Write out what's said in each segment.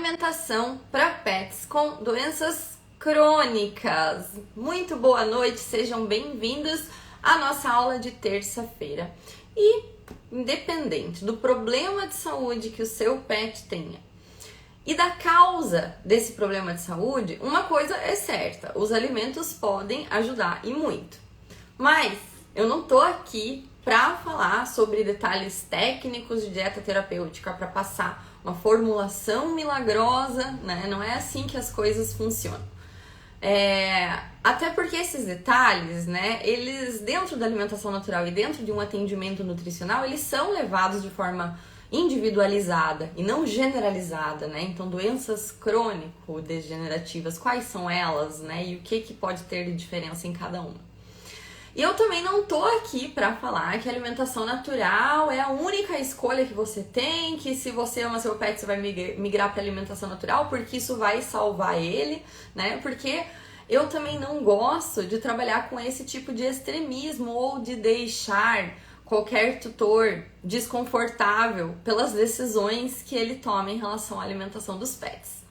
alimentação para pets com doenças crônicas. Muito boa noite, sejam bem-vindos à nossa aula de terça-feira. E independente do problema de saúde que o seu pet tenha e da causa desse problema de saúde, uma coisa é certa: os alimentos podem ajudar e muito. Mas eu não tô aqui para falar sobre detalhes técnicos de dieta terapêutica, para passar uma formulação milagrosa, né? Não é assim que as coisas funcionam. Até porque esses detalhes, né, eles dentro da alimentação natural e dentro de um atendimento nutricional, eles são levados de forma individualizada e não generalizada, né? Então, doenças crônico-degenerativas, quais são elas, né? E o que pode ter de diferença em cada uma. E eu também não tô aqui para falar que a alimentação natural é a única escolha que você tem, que se você ama seu pet, você vai migrar para alimentação natural, porque isso vai salvar ele, né? Porque eu também não gosto de trabalhar com esse tipo de extremismo ou de deixar qualquer tutor desconfortável pelas decisões que ele toma em relação à alimentação dos pets.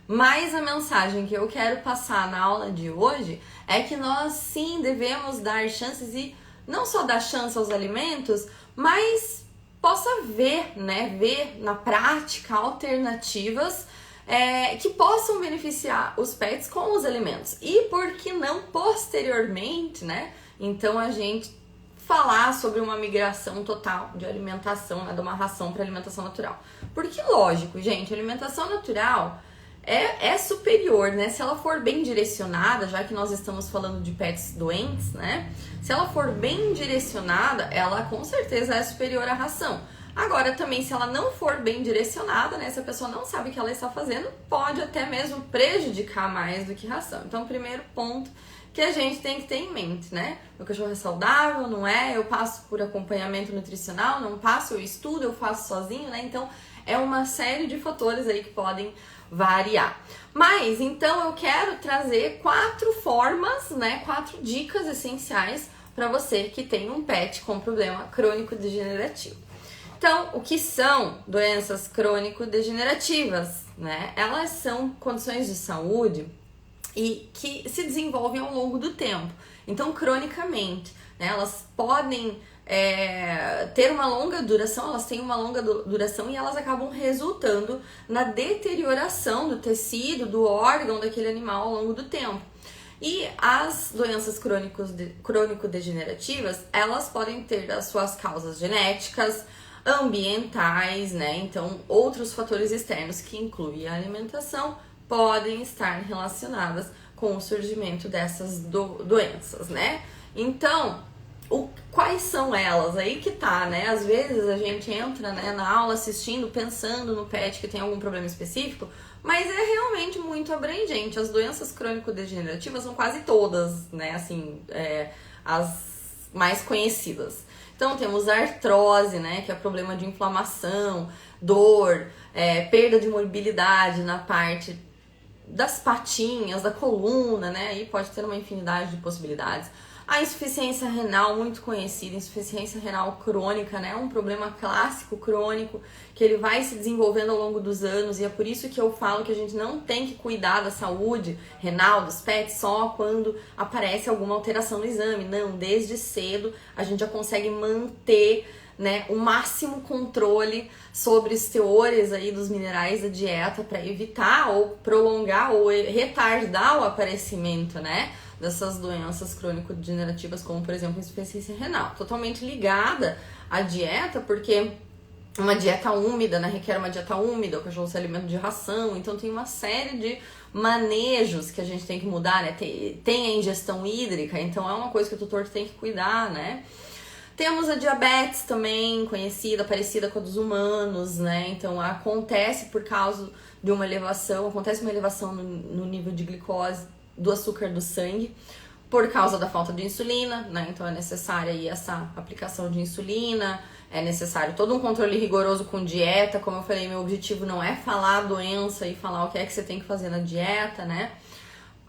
Mas a mensagem que eu quero passar na aula de hoje é que nós sim devemos dar chances, e não só dar chance aos alimentos, mas possa ver, né, ver na prática alternativas que possam beneficiar os pets com os alimentos. E por que não posteriormente, né, então a gente falar sobre uma migração total de alimentação, né, de uma ração para alimentação natural. Porque lógico, gente, a alimentação natural é superior, né? Se ela for bem direcionada, já que nós estamos falando de pets doentes, né? Se ela for bem direcionada, ela com certeza é superior à ração. Agora também, se ela não for bem direcionada, né? Se a pessoa não sabe o que ela está fazendo, pode até mesmo prejudicar mais do que ração. Então, primeiro ponto que a gente tem que ter em mente, né? Meu cachorro é saudável, não é? Eu passo por acompanhamento nutricional, não passo, eu estudo, eu faço sozinho, né? Então, é uma série de fatores aí que podem variar. Mas, então, eu quero trazer 4 formas, né? 4 dicas essenciais para você que tem um pet com problema crônico-degenerativo. Então, o que são doenças crônico-degenerativas, né? Elas são condições de saúde e que se desenvolvem ao longo do tempo. Então, cronicamente, né? Elas podem ter uma longa duração, elas têm uma longa duração e elas acabam resultando na deterioração do tecido, do órgão daquele animal ao longo do tempo. E as doenças crônico-degenerativas, elas podem ter as suas causas genéticas, ambientais, né? Então, outros fatores externos que incluem a alimentação podem estar relacionadas com o surgimento dessas doenças, né? Então, quais são elas? Aí que tá, né? Às vezes a gente entra, né, na aula assistindo, pensando no pet que tem algum problema específico, mas é realmente muito abrangente. As doenças crônico-degenerativas são quase todas, né, assim, as mais conhecidas. Então temos a artrose, né, que é problema de inflamação, dor, perda de mobilidade na parte das patinhas, da coluna, né, aí pode ter uma infinidade de possibilidades. A insuficiência renal, muito conhecida, insuficiência renal crônica, né? Um problema clássico crônico que ele vai se desenvolvendo ao longo dos anos, e é por isso que eu falo que a gente não tem que cuidar da saúde renal dos pets só quando aparece alguma alteração no exame. Não, desde cedo a gente já consegue manter, né, o máximo controle sobre os teores aí dos minerais da dieta para evitar ou prolongar ou retardar o aparecimento, né, dessas doenças crônico-degenerativas, como por exemplo insuficiência renal, totalmente ligada à dieta, porque uma dieta úmida, né, requer uma dieta úmida, o cachorro se alimenta de ração, então tem uma série de manejos que a gente tem que mudar, né, tem a ingestão hídrica, então é uma coisa que o tutor tem que cuidar, né. Temos a diabetes também, conhecida, parecida com a dos humanos, né, então acontece por causa de uma elevação, no nível de glicose, do açúcar do sangue, por causa da falta de insulina, né? Então é necessária aí essa aplicação de insulina, é necessário todo um controle rigoroso com dieta. Como eu falei, meu objetivo não é falar a doença e falar o que é que você tem que fazer na dieta, né?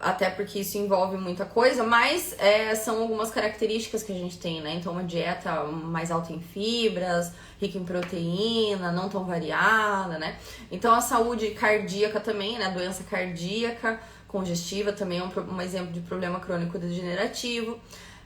até porque isso envolve muita coisa, mas são algumas características que a gente tem, né? Então, uma dieta mais alta em fibras, rica em proteína, não tão variada, né? Então, a saúde cardíaca também, né? Doença cardíaca, congestiva também é um exemplo de problema crônico degenerativo.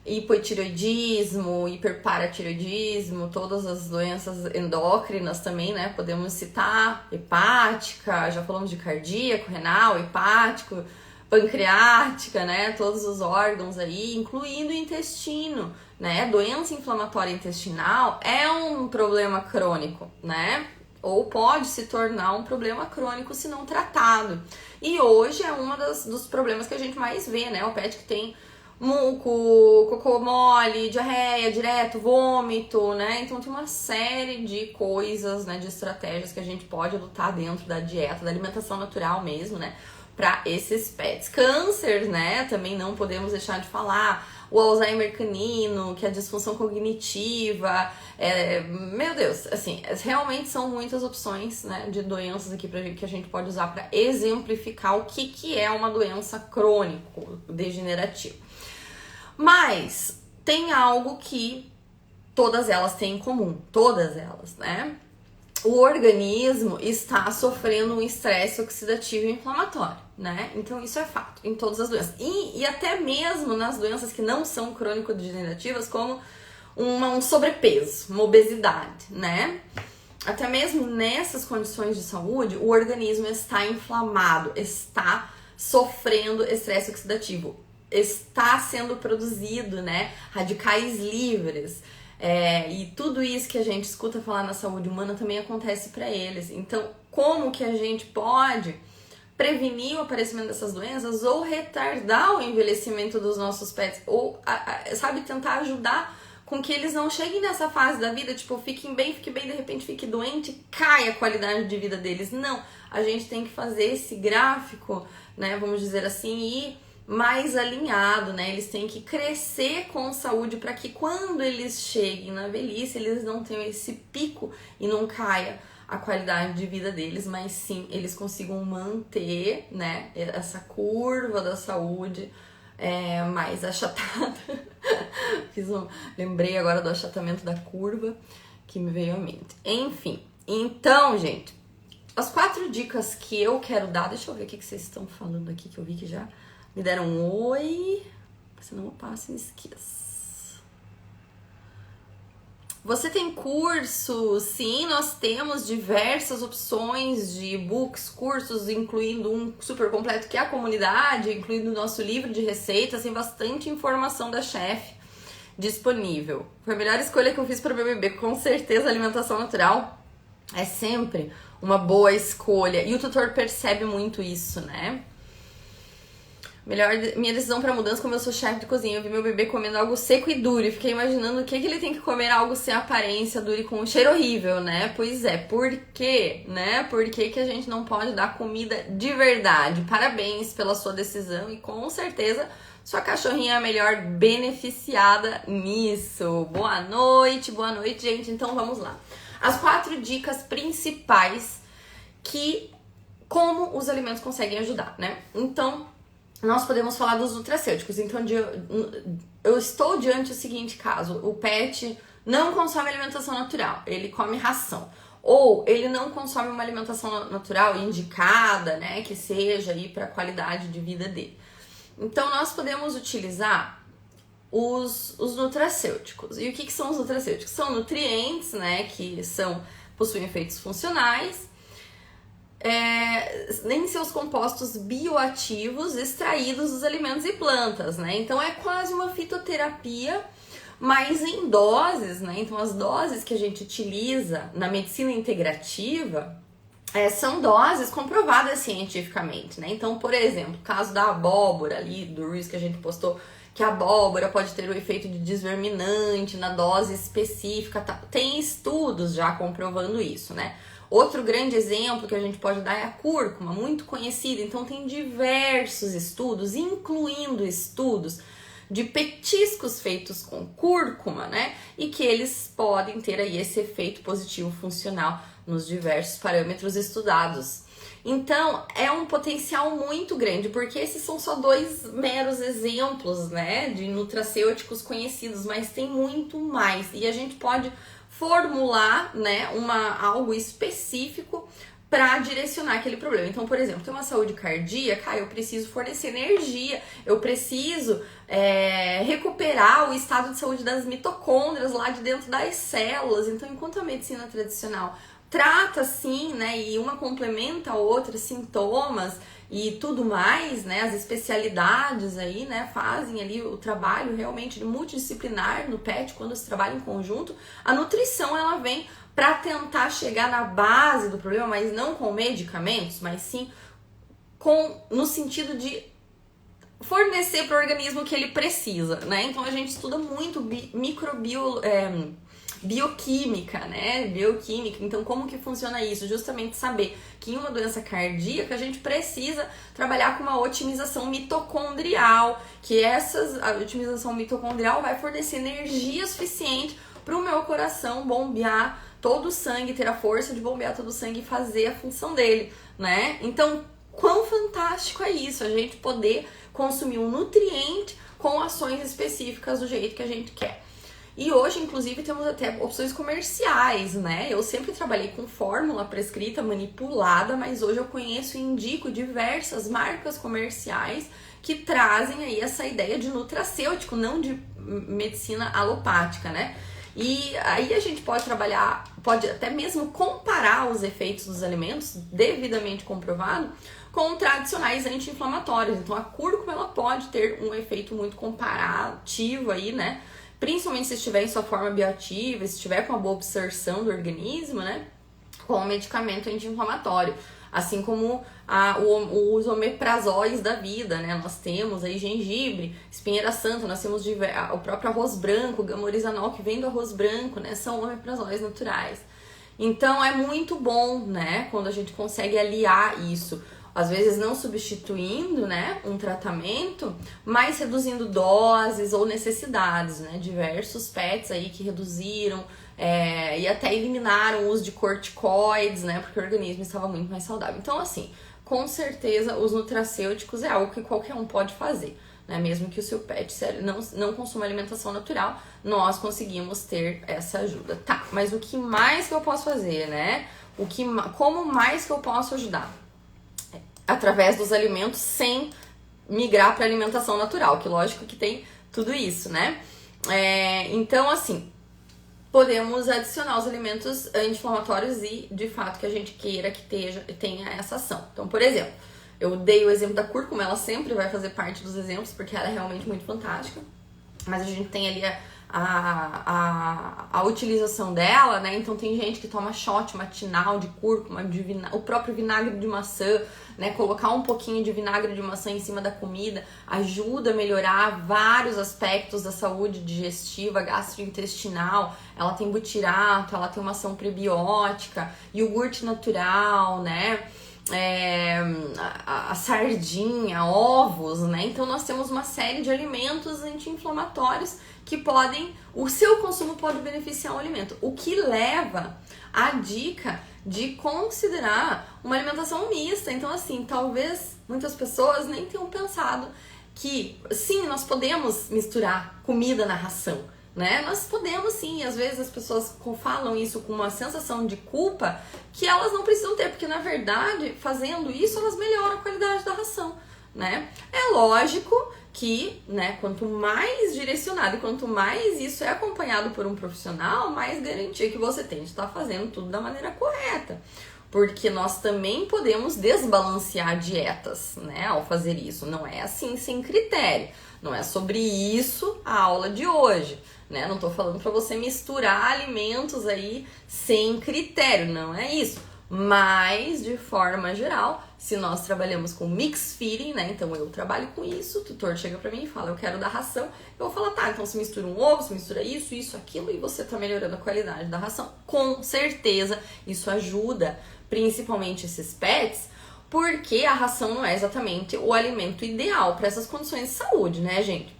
Hipotireoidismo, hiperparatireoidismo, todas as doenças endócrinas também, né? Podemos citar hepática, já falamos de cardíaco, renal, hepático, pancreática, né? Todos os órgãos aí, incluindo o intestino, né? Doença inflamatória intestinal é um problema crônico, né? Ou pode se tornar um problema crônico se não tratado. E hoje é um dos problemas que a gente mais vê, né? O pet que tem muco, cocô mole, diarreia direto, vômito, né? Então tem uma série de coisas, né, de estratégias que a gente pode adotar dentro da dieta, da alimentação natural mesmo, né, para esses pets. Câncer, né, também não podemos deixar de falar. O Alzheimer canino, que é a disfunção cognitiva, meu Deus, assim, realmente são muitas opções, né, de doenças aqui que a gente pode usar para exemplificar o que é uma doença crônico-degenerativa. Mas tem algo que todas elas têm em comum, todas elas, né? O organismo está sofrendo um estresse oxidativo e inflamatório, né? Então isso é fato em todas as doenças. E até mesmo nas doenças que não são crônico-degenerativas, como um sobrepeso, uma obesidade, né? Até mesmo nessas condições de saúde, o organismo está inflamado, está sofrendo estresse oxidativo. Está sendo produzido, né, radicais livres, e tudo isso que a gente escuta falar na saúde humana também acontece para eles. Então, como que a gente pode prevenir o aparecimento dessas doenças ou retardar o envelhecimento dos nossos pets, ou, sabe, tentar ajudar com que eles não cheguem nessa fase da vida, tipo, fique bem, de repente fique doente, cai a qualidade de vida deles. Não, a gente tem que fazer esse gráfico, né, vamos dizer assim, e mais alinhado, né? Eles têm que crescer com saúde para que quando eles cheguem na velhice, eles não tenham esse pico e não caia a qualidade de vida deles, mas sim, eles consigam manter, né, essa curva da saúde mais achatada. Lembrei agora do achatamento da curva que me veio à mente. Enfim, então, gente, as 4 dicas que eu quero dar, deixa eu ver o que vocês estão falando aqui, que eu vi que já me deram um oi, senão eu passo e esqueço. Você tem curso? Sim, nós temos diversas opções de e-books, cursos, incluindo um super completo que é a comunidade, incluindo o nosso livro de receitas, tem bastante informação da chefe disponível. Foi a melhor escolha que eu fiz para o meu bebê, com certeza a alimentação natural é sempre uma boa escolha. E o tutor percebe muito isso, né? Minha decisão para mudança, como eu sou chefe de cozinha, eu vi meu bebê comendo algo seco e duro e fiquei imaginando o que ele tem que comer algo sem aparência, duro e com um cheiro horrível, né? Pois é, por quê, né? Por que a gente não pode dar comida de verdade? Parabéns pela sua decisão e com certeza sua cachorrinha é a melhor beneficiada nisso. Boa noite, gente. Então vamos lá. As 4 dicas principais como os alimentos conseguem ajudar, né? Então, nós podemos falar dos nutracêuticos. Então, eu estou diante do seguinte caso: o pet não consome alimentação natural, ele come ração. Ou ele não consome uma alimentação natural indicada, né, que seja aí para a qualidade de vida dele. Então, nós podemos utilizar os nutracêuticos. E o que são os nutracêuticos? São nutrientes, né, que possuem efeitos funcionais, em seus compostos bioativos extraídos dos alimentos e plantas, né? Então é quase uma fitoterapia, mas em doses, né? Então as doses que a gente utiliza na medicina integrativa são doses comprovadas cientificamente, né? Então, por exemplo, o caso da abóbora ali, do Reels que a gente postou, que a abóbora pode ter o efeito de desverminante na dose específica, tá? Tem estudos já comprovando isso, né? Outro grande exemplo que a gente pode dar é a cúrcuma, muito conhecida. Então tem diversos estudos, incluindo estudos de petiscos feitos com cúrcuma, né? E que eles podem ter aí esse efeito positivo funcional nos diversos parâmetros estudados. Então, é um potencial muito grande, porque esses são só 2 meros exemplos, né, de nutracêuticos conhecidos, mas tem muito mais. E a gente pode formular, né, algo específico para direcionar aquele problema. Então, por exemplo, tem uma saúde cardíaca, eu preciso fornecer energia, eu preciso recuperar o estado de saúde das mitocôndrias lá de dentro das células. Então, enquanto a medicina tradicional trata sim, né, e uma complementa a outra, sintomas e tudo mais, né, as especialidades aí, né, fazem ali o trabalho realmente multidisciplinar no PET, quando se trabalha em conjunto, a nutrição ela vem para tentar chegar na base do problema, mas não com medicamentos, mas sim no sentido de fornecer para o organismo o que ele precisa, né? Então a gente estuda muito bioquímica, né? Bioquímica. Então, como que funciona isso? Justamente saber que em uma doença cardíaca a gente precisa trabalhar com uma otimização mitocondrial, que a otimização mitocondrial vai fornecer energia suficiente para o meu coração bombear todo o sangue, ter a força de bombear todo o sangue e fazer a função dele, né? Então, quão fantástico é isso, a gente poder consumir um nutriente com ações específicas do jeito que a gente quer. E hoje, inclusive, temos até opções comerciais, né? Eu sempre trabalhei com fórmula prescrita, manipulada, mas hoje eu conheço e indico diversas marcas comerciais que trazem aí essa ideia de nutracêutico, não de medicina alopática, né? E aí a gente pode trabalhar, pode até mesmo comparar os efeitos dos alimentos, devidamente comprovado, com tradicionais anti-inflamatórios. Então a cúrcuma ela pode ter um efeito muito comparativo aí, né? Principalmente se estiver em sua forma bioativa, se estiver com uma boa absorção do organismo, né? Com o medicamento anti-inflamatório. Assim como os omeprazóis da vida, né? Nós temos aí gengibre, espinheira santa, nós temos o próprio arroz branco, gamorizanol que vem do arroz branco, né? São omeprazóis naturais. Então é muito bom, né? Quando a gente consegue aliar isso. Às vezes não substituindo, né, um tratamento, mas reduzindo doses ou necessidades, né? Diversos PETs aí que reduziram e até eliminaram o uso de corticoides, né? Porque o organismo estava muito mais saudável. Então, assim, com certeza os nutracêuticos é algo que qualquer um pode fazer, né? Mesmo que o seu pet não consuma alimentação natural, nós conseguimos ter essa ajuda. Tá, mas o que mais que eu posso fazer, né? Como mais que eu posso ajudar? Através dos alimentos sem migrar para alimentação natural, que lógico que tem tudo isso, né? Então, assim, podemos adicionar os alimentos anti-inflamatórios e, de fato, que a gente queira que tenha essa ação. Então, por exemplo, eu dei o exemplo da cúrcuma, ela sempre vai fazer parte dos exemplos, porque ela é realmente muito fantástica, mas a gente tem ali a utilização dela, né? Então tem gente que toma shot matinal de cúrcuma, o próprio vinagre de maçã, né? Colocar um pouquinho de vinagre de maçã em cima da comida ajuda a melhorar vários aspectos da saúde digestiva, gastrointestinal. Ela tem butirato, ela tem uma ação prebiótica, iogurte natural, né? A sardinha, ovos, né? Então nós temos uma série de alimentos anti-inflamatórios que o seu consumo pode beneficiar o alimento, o que leva à dica de considerar uma alimentação mista. Então, assim, talvez muitas pessoas nem tenham pensado que sim, nós podemos misturar comida na ração, né? Nós podemos sim, às vezes as pessoas falam isso com uma sensação de culpa que elas não precisam ter, porque na verdade, fazendo isso, elas melhoram a qualidade da ração, né? É lógico que, né, quanto mais direcionado e quanto mais isso é acompanhado por um profissional, mais garantia que você tem de estar fazendo tudo da maneira correta. Porque nós também podemos desbalancear dietas, né, ao fazer isso. Não é assim, sem critério. Não é sobre isso a aula de hoje, né? Não tô falando para você misturar alimentos aí sem critério, não é isso. Mas, de forma geral, se nós trabalhamos com mix feeding, né? Então eu trabalho com isso, o tutor chega pra mim e fala, eu quero dar ração. Eu vou falar, tá, então você mistura um ovo, você mistura isso, aquilo, e você tá melhorando a qualidade da ração. Com certeza, isso ajuda, principalmente esses pets, porque a ração não é exatamente o alimento ideal para essas condições de saúde, né, gente?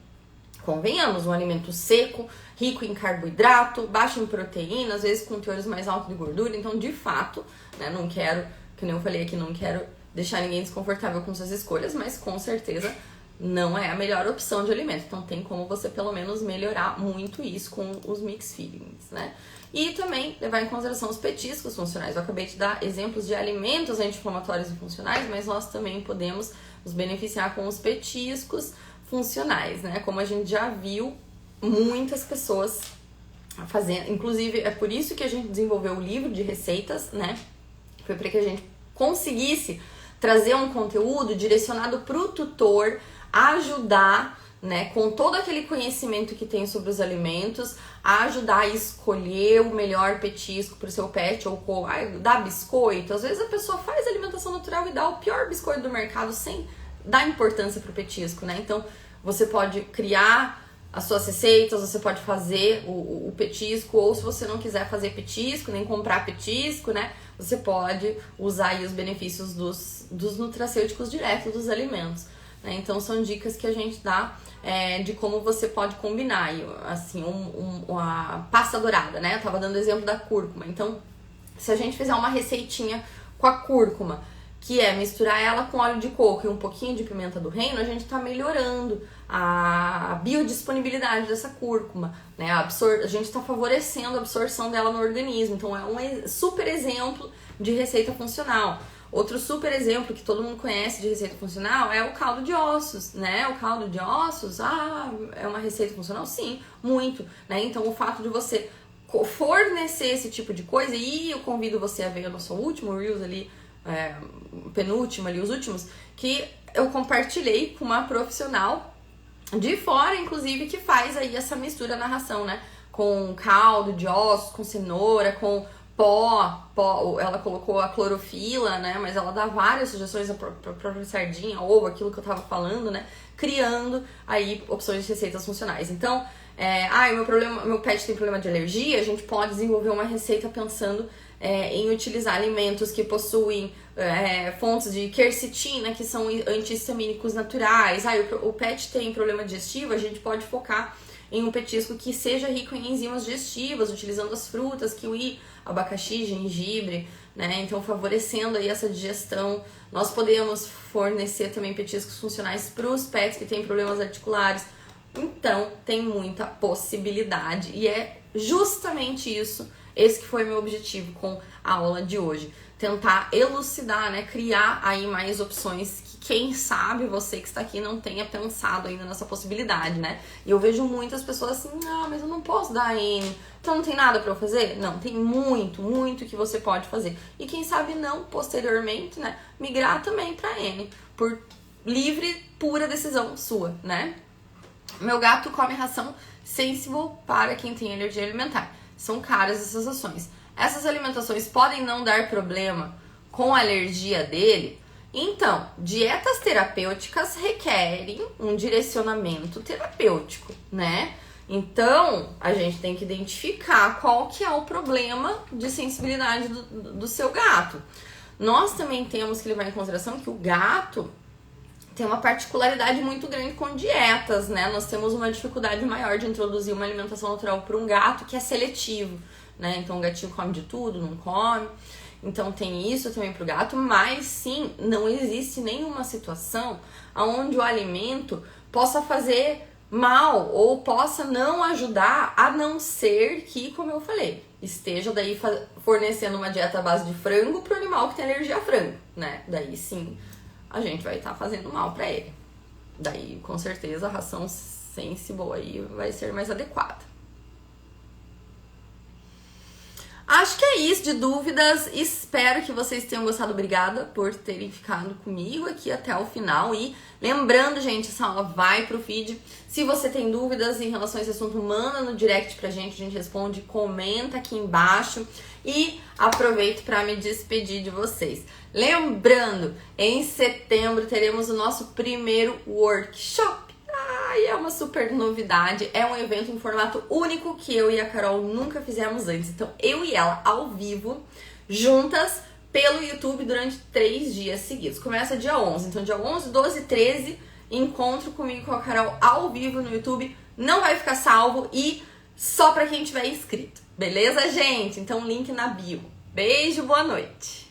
Convenhamos, um alimento seco, rico em carboidrato, baixo em proteína, às vezes com teores mais altos de gordura. Então, de fato, né, não quero Que nem eu falei aqui, não quero deixar ninguém desconfortável com suas escolhas, mas com certeza não é a melhor opção de alimento. Então tem como você pelo menos melhorar muito isso com os mixed feelings, né? E também levar em consideração os petiscos funcionais. Eu acabei de dar exemplos de alimentos anti-inflamatórios e funcionais, mas nós também podemos nos beneficiar com os petiscos funcionais, né? Como a gente já viu, muitas pessoas fazendo, inclusive é por isso que a gente desenvolveu o livro de receitas, né? Foi para que a gente conseguisse trazer um conteúdo direcionado para o tutor ajudar, né, com todo aquele conhecimento que tem sobre os alimentos, a ajudar a escolher o melhor petisco para o seu pet, ou dar biscoito. Às vezes a pessoa faz alimentação natural e dá o pior biscoito do mercado sem dar importância para o petisco, né? Então você pode criar as suas receitas, você pode fazer o petisco, ou se você não quiser fazer petisco, nem comprar petisco, né? Você pode usar aí os benefícios dos nutracêuticos diretos dos alimentos, né? Então são dicas que a gente dá de como você pode combinar, assim, uma pasta dourada, né? Eu tava dando exemplo da cúrcuma. Então, se a gente fizer uma receitinha com a cúrcuma, que é misturar ela com óleo de coco e um pouquinho de pimenta do reino, a gente tá melhorando a biodisponibilidade dessa cúrcuma, né? A gente tá favorecendo a absorção dela no organismo. Então é um super exemplo de receita funcional. Outro super exemplo que todo mundo conhece de receita funcional é o caldo de ossos, né? O caldo de ossos, é uma receita funcional? Sim, muito, né? Então o fato de você fornecer esse tipo de coisa, e eu convido você a ver o nosso último Reels ali, penúltimo ali, os últimos, que eu compartilhei com uma profissional de fora, inclusive, que faz aí essa mistura na ração, né? Com caldo de ossos, com cenoura, com pó, ela colocou a clorofila, né? Mas ela dá várias sugestões, a própria sardinha, ovo, aquilo que eu tava falando, né? Criando aí opções de receitas funcionais. Então, meu pet tem problema de alergia, a gente pode desenvolver uma receita pensando em utilizar alimentos que possuem fontes de quercetina, que são anti-histamínicos naturais. O pet tem problema digestivo, a gente pode focar em um petisco que seja rico em enzimas digestivas, utilizando as frutas, kiwi, abacaxi, gengibre, né? Então favorecendo aí essa digestão. Nós podemos fornecer também petiscos funcionais para os pets que têm problemas articulares. Então tem muita possibilidade, e é justamente isso. Esse que foi meu objetivo com a aula de hoje. Tentar elucidar, né? Criar aí mais opções que, quem sabe, você que está aqui não tenha pensado ainda nessa possibilidade, né? E eu vejo muitas pessoas assim, mas eu não posso dar N, então não tem nada pra eu fazer? Não, tem muito, muito que você pode fazer. E quem sabe não, posteriormente, né? Migrar também pra N, por livre, pura decisão sua, né? Meu gato come ração Sensible para quem tem alergia alimentar. São caras essas ações. Essas alimentações podem não dar problema com a alergia dele. Então, dietas terapêuticas requerem um direcionamento terapêutico, né? Então, a gente tem que identificar qual que é o problema de sensibilidade do seu gato. Nós também temos que levar em consideração que o gato tem uma particularidade muito grande com dietas, né? Nós temos uma dificuldade maior de introduzir uma alimentação natural para um gato que é seletivo, né? Então o gatinho come de tudo, não come. Então tem isso também pro gato, mas sim, não existe nenhuma situação onde o alimento possa fazer mal ou possa não ajudar, a não ser que, como eu falei, esteja daí fornecendo uma dieta à base de frango pro animal que tem alergia a frango, né? Daí sim, a gente vai estar fazendo mal para ele. Daí, com certeza, a ração Sensible aí vai ser mais adequada. Acho que é isso de dúvidas. Espero que vocês tenham gostado. Obrigada por terem ficado comigo aqui até o final. E lembrando, gente, essa aula vai pro feed. Se você tem dúvidas em relação a esse assunto, manda no direct pra gente. A gente responde, comenta aqui embaixo. E aproveito para me despedir de vocês. Lembrando, em setembro teremos o nosso primeiro workshop. E é uma super novidade, é um evento em formato único que eu e a Carol nunca fizemos antes. Então, eu e ela ao vivo, juntas, pelo YouTube durante 3 dias seguidos. Começa dia 11, então dia 11, 12 e 13, encontro comigo com a Carol ao vivo no YouTube. Não vai ficar salvo e só pra quem tiver inscrito. Beleza, gente? Então, link na bio. Beijo, boa noite!